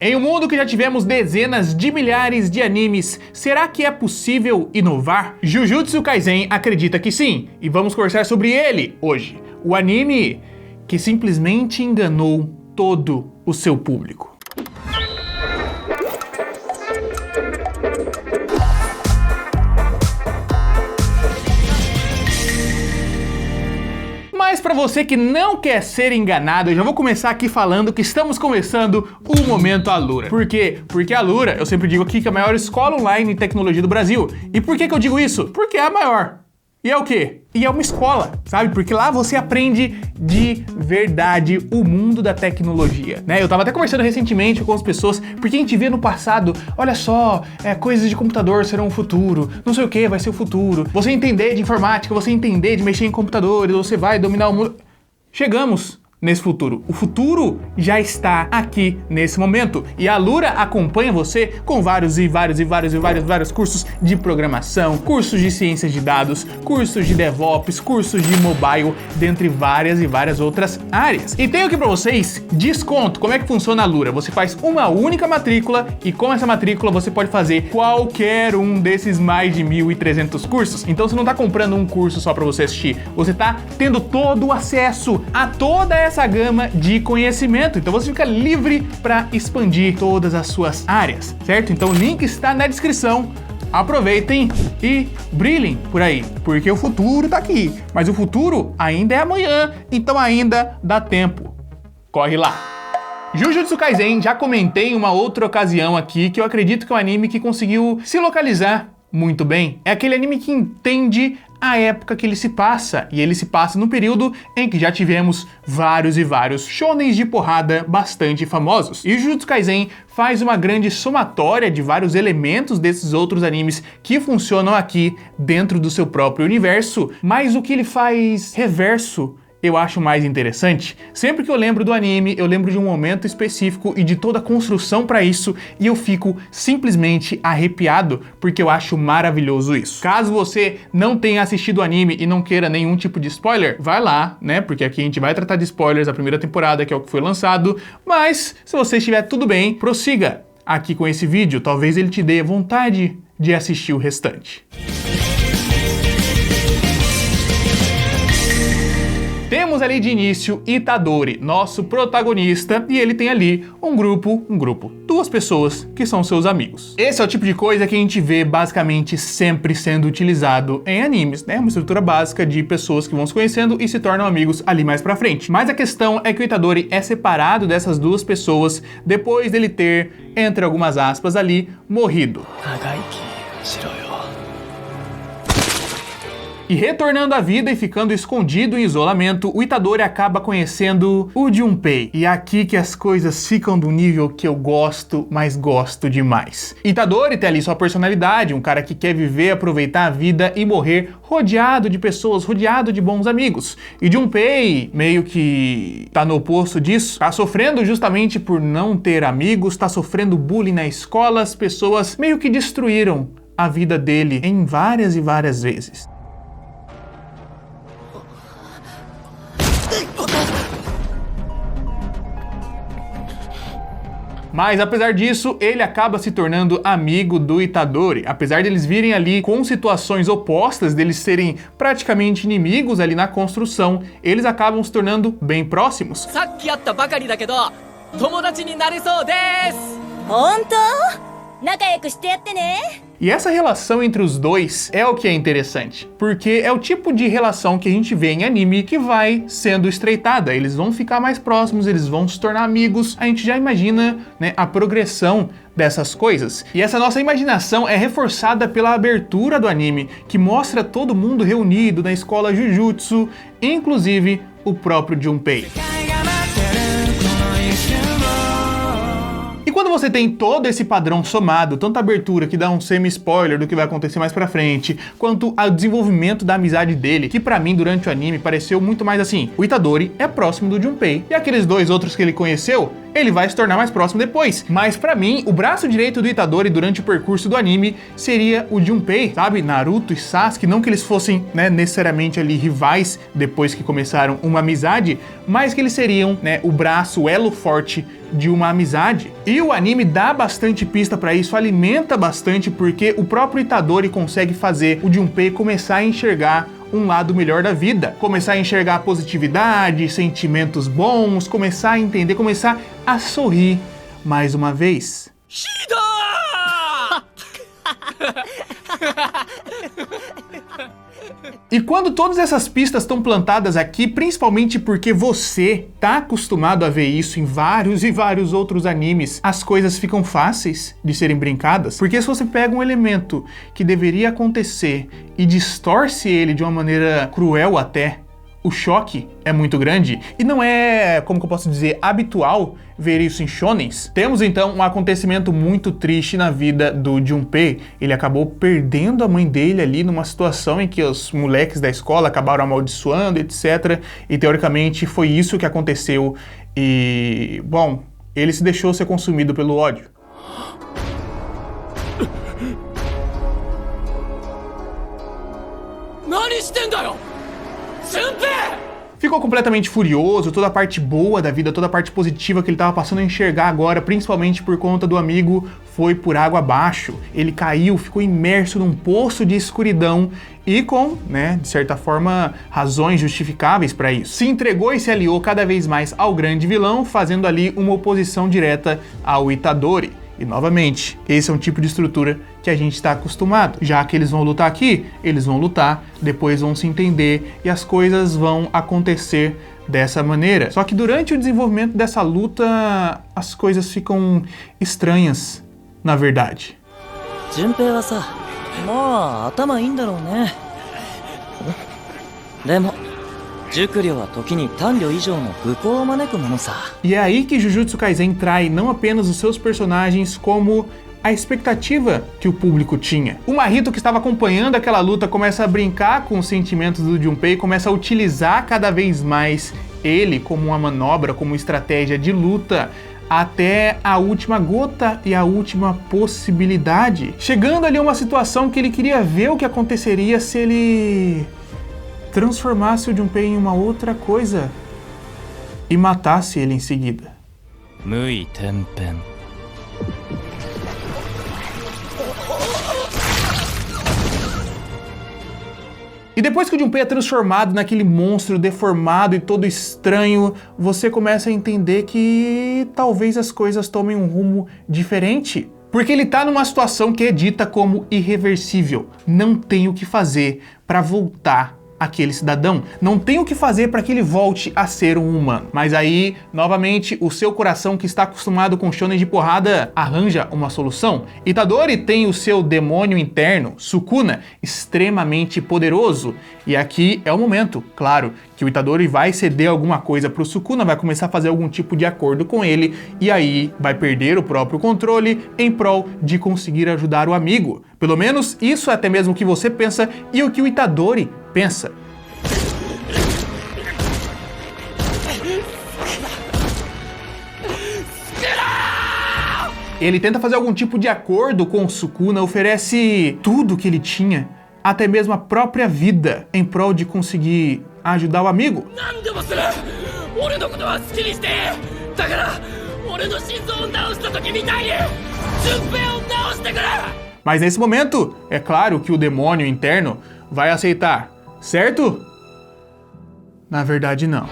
Em um mundo que já tivemos dezenas de milhares de animes, será que é possível inovar? Jujutsu Kaisen acredita que sim, e vamos conversar sobre ele hoje. O anime que simplesmente enganou todo o seu público. Mas para você que não quer ser enganado, eu já vou começar aqui falando que estamos começando o Momento Alura. Por quê? Porque a Alura, eu sempre digo aqui que é a maior escola online de tecnologia do Brasil. E por que eu digo isso? Porque é a maior. E é o quê? E é uma escola, sabe? Porque lá você aprende de verdade o mundo da tecnologia, né? Eu tava até conversando recentemente com as pessoas, porque a gente vê no passado, olha só, coisas de computador serão o futuro, não sei o que vai ser o futuro. Você entender de informática, você entender de mexer em computadores, você vai dominar o mundo. Chegamos nesse futuro. O futuro já está aqui nesse momento. E a Alura acompanha você com vários cursos de programação, cursos de ciências de dados, cursos de DevOps, cursos de mobile, dentre várias outras áreas. E tenho aqui para vocês desconto. Como é que funciona a Alura? Você faz uma única matrícula e com essa matrícula você pode fazer qualquer um desses mais de 1.300 cursos. Então você não está comprando um curso só para você assistir. Você está tendo todo o acesso a toda essa gama de conhecimento, então você fica livre para expandir todas as suas áreas, certo? Então o link está na descrição, aproveitem e brilhem por aí, porque o futuro tá aqui, mas o futuro ainda é amanhã, então ainda dá tempo, corre lá! Jujutsu Kaisen, já comentei em uma outra ocasião aqui que eu acredito que é um anime que conseguiu se localizar muito bem, é aquele anime que entende a época que ele se passa, e ele se passa num período em que já tivemos vários shonens de porrada bastante famosos. E o Jujutsu Kaisen faz uma grande somatória de vários elementos desses outros animes que funcionam aqui dentro do seu próprio universo, mas o que ele faz reverso eu acho mais interessante. Sempre que eu lembro do anime, eu lembro de um momento específico e de toda a construção para isso, e eu fico simplesmente arrepiado, porque eu acho maravilhoso isso. Caso você não tenha assistido o anime e não queira nenhum tipo de spoiler, vai lá, né? Porque aqui a gente vai tratar de spoilers da primeira temporada, que é o que foi lançado, mas se você estiver tudo bem, prossiga aqui com esse vídeo, talvez ele te dê vontade de assistir o restante. Temos ali de início Itadori, nosso protagonista, e ele tem ali um grupo, duas pessoas que são seus amigos. Esse é o tipo de coisa que a gente vê basicamente sempre sendo utilizado em animes, né? Uma estrutura básica de pessoas que vão se conhecendo e se tornam amigos ali mais pra frente. Mas a questão é que o Itadori é separado dessas duas pessoas depois dele ter, entre algumas aspas ali, morrido. E retornando à vida e ficando escondido em isolamento, o Itadori acaba conhecendo o Junpei. E é aqui que as coisas ficam do nível que eu gosto, mas gosto demais. Itadori tem ali sua personalidade, um cara que quer viver, aproveitar a vida e morrer rodeado de pessoas, rodeado de bons amigos. E Junpei, meio que tá no oposto disso, tá sofrendo justamente por não ter amigos, tá sofrendo bullying na escola, as pessoas meio que destruíram a vida dele em várias vezes. Mas apesar disso, ele acaba se tornando amigo do Itadori. Apesar deles virem ali com situações opostas, deles serem praticamente inimigos ali na construção, eles acabam se tornando bem próximos. E essa relação entre os dois é o que é interessante, porque é o tipo de relação que a gente vê em anime que vai sendo estreitada, eles vão ficar mais próximos, eles vão se tornar amigos, a gente já imagina, né, a progressão dessas coisas. E essa nossa imaginação é reforçada pela abertura do anime, que mostra todo mundo reunido na escola Jujutsu, inclusive o próprio Junpei. E quando você tem todo esse padrão somado, tanto a abertura que dá um semi-spoiler do que vai acontecer mais pra frente, quanto ao desenvolvimento da amizade dele, que pra mim durante o anime pareceu muito mais assim, o Itadori é próximo do Junpei, e aqueles dois outros que ele conheceu, ele vai se tornar mais próximo depois. Mas pra mim, o braço direito do Itadori durante o percurso do anime seria o Junpei, sabe? Naruto e Sasuke, não que eles fossem, né, necessariamente ali rivais depois que começaram uma amizade, mas que eles seriam, né, o braço, o elo forte de uma amizade. E o anime dá bastante pista pra isso, alimenta bastante, porque o próprio Itadori consegue fazer o Junpei começar a enxergar um lado melhor da vida, começar a enxergar positividade, sentimentos bons, começar a entender, começar a sorrir mais uma vez. E quando todas essas pistas estão plantadas aqui, principalmente porque você tá acostumado a ver isso em vários e vários outros animes, as coisas ficam fáceis de serem brincadas, porque se você pega um elemento que deveria acontecer e distorce ele de uma maneira cruel até, o choque é muito grande e não é, como que eu posso dizer, habitual ver isso em shonens. Temos então um acontecimento muito triste na vida do Junpei. Ele acabou perdendo a mãe dele ali numa situação em que os moleques da escola acabaram amaldiçoando, etc. E teoricamente foi isso que aconteceu e, bom, ele se deixou ser consumido pelo ódio. Ficou completamente furioso, toda a parte boa da vida, toda a parte positiva que ele estava passando a enxergar agora, principalmente por conta do amigo, foi por água abaixo. Ele caiu, ficou imerso num poço de escuridão e com, né, de certa forma, razões justificáveis para isso. Se entregou e se aliou cada vez mais ao grande vilão, fazendo ali uma oposição direta ao Itadori. E novamente, esse é um tipo de estrutura que a gente está acostumado. Já que eles vão lutar aqui, eles vão lutar, depois vão se entender e as coisas vão acontecer dessa maneira. Só que durante o desenvolvimento dessa luta, as coisas ficam estranhas, na verdade. Junpei wa sa, ma atama ii ndarou ne. Demo e é aí que Jujutsu Kaisen trai não apenas os seus personagens, como a expectativa que o público tinha. O Mahito, que estava acompanhando aquela luta, começa a brincar com os sentimentos do Junpei, começa a utilizar cada vez mais ele como uma manobra, como estratégia de luta, até a última gota e a última possibilidade. Chegando ali a uma situação que ele queria ver o que aconteceria se ele transformasse o Junpei em uma outra coisa e matasse ele em seguida. Mui Tenpen. E depois que o Junpei é transformado naquele monstro deformado e todo estranho, você começa a entender que talvez as coisas tomem um rumo diferente. Porque ele tá numa situação que é dita como irreversível. Não tem o que fazer para voltar aquele cidadão. Não tem o que fazer para que ele volte a ser um humano. Mas aí, novamente, o seu coração, que está acostumado com shonen de porrada, arranja uma solução. Itadori tem o seu demônio interno, Sukuna, extremamente poderoso. E aqui é o momento, claro, que o Itadori vai ceder alguma coisa pro Sukuna, vai começar a fazer algum tipo de acordo com ele, e aí vai perder o próprio controle em prol de conseguir ajudar o amigo. Pelo menos isso é até mesmo o que você pensa e o que o Itadori pensa. Ele tenta fazer algum tipo de acordo com o Sukuna, oferece tudo que ele tinha, até mesmo a própria vida, em prol de conseguir ajudar o amigo. Mas nesse momento, é claro que o demônio interno vai aceitar, certo? Na verdade, não.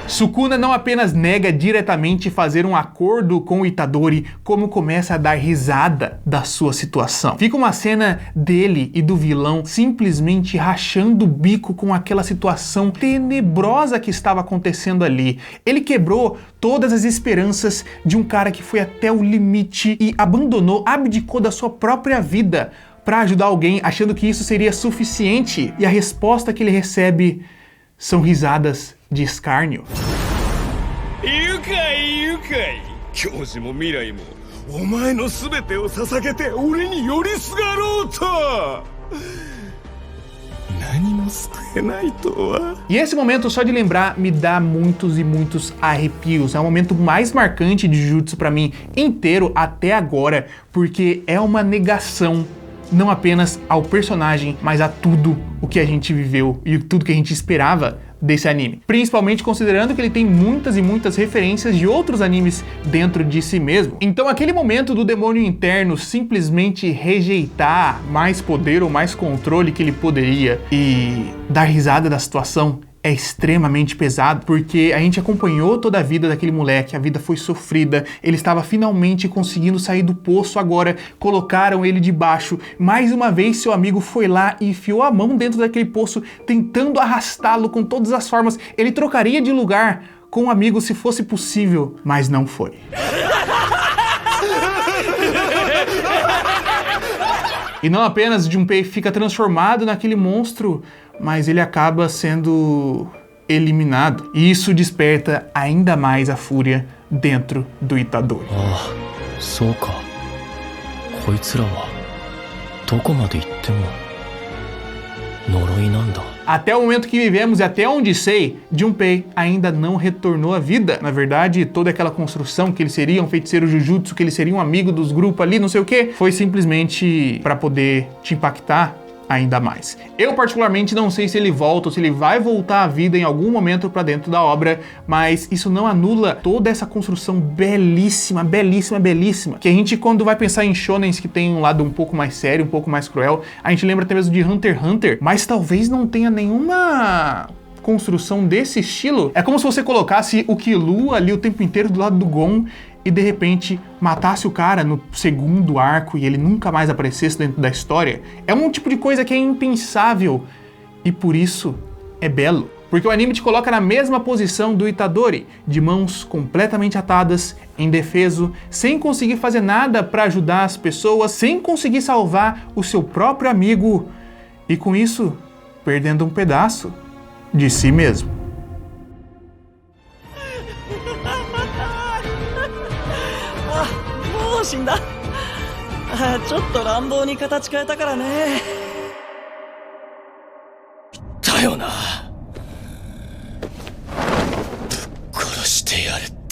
Sukuna não apenas nega diretamente fazer um acordo com o Itadori, como começa a dar risada da sua situação. Fica uma cena dele e do vilão simplesmente rachando o bico com aquela situação tenebrosa que estava acontecendo ali. Ele quebrou todas as esperanças de um cara que foi até o limite e abandonou, abdicou da sua própria vida para ajudar alguém, achando que isso seria suficiente. E a resposta que ele recebe são risadas de escárnio. 何も救えないとは。 E esse momento, só de lembrar, me dá muitos e muitos arrepios. É o momento mais marcante de Jujutsu pra mim inteiro até agora, porque é uma negação não apenas ao personagem, mas a tudo o que a gente viveu e tudo que a gente esperava desse anime. Principalmente considerando que ele tem muitas e muitas referências de outros animes dentro de si mesmo. Então aquele momento do demônio interno simplesmente rejeitar mais poder ou mais controle que ele poderia e dar risada da situação é extremamente pesado, porque a gente acompanhou toda a vida daquele moleque, a vida foi sofrida, ele estava finalmente conseguindo sair do poço agora, colocaram ele debaixo, mais uma vez seu amigo foi lá e enfiou a mão dentro daquele poço, tentando arrastá-lo com todas as formas, ele trocaria de lugar com o amigo se fosse possível, mas não foi. E não apenas Junpei fica transformado naquele monstro, mas ele acaba sendo eliminado. E isso desperta ainda mais a fúria dentro do Itadori. Ah, そうか。こいつらはどこまで行っても呪いなんだ。 Até o momento que vivemos e até onde sei, Junpei ainda não retornou à vida. Na verdade, toda aquela construção que ele seria um feiticeiro Jujutsu, que ele seria um amigo dos grupos ali, não sei o que, foi simplesmente para poder te impactar ainda mais. Eu particularmente não sei se ele volta ou se ele vai voltar à vida em algum momento para dentro da obra, mas isso não anula toda essa construção belíssima, belíssima, belíssima, que a gente quando vai pensar em shonens que tem um lado um pouco mais sério, um pouco mais cruel, a gente lembra até mesmo de Hunter x Hunter, mas talvez não tenha nenhuma construção desse estilo. É como se você colocasse o Killua ali o tempo inteiro do lado do Gon e de repente matasse o cara no segundo arco e ele nunca mais aparecesse dentro da história. É um tipo de coisa que é impensável e por isso é belo. Porque o anime te coloca na mesma posição do Itadori, de mãos completamente atadas, indefeso, sem conseguir fazer nada para ajudar as pessoas, sem conseguir salvar o seu próprio amigo e com isso perdendo um pedaço de si mesmo. もう死んだ。あ、ちょっと乱暴に形変えたからね。だよな。ぶっ殺してやる。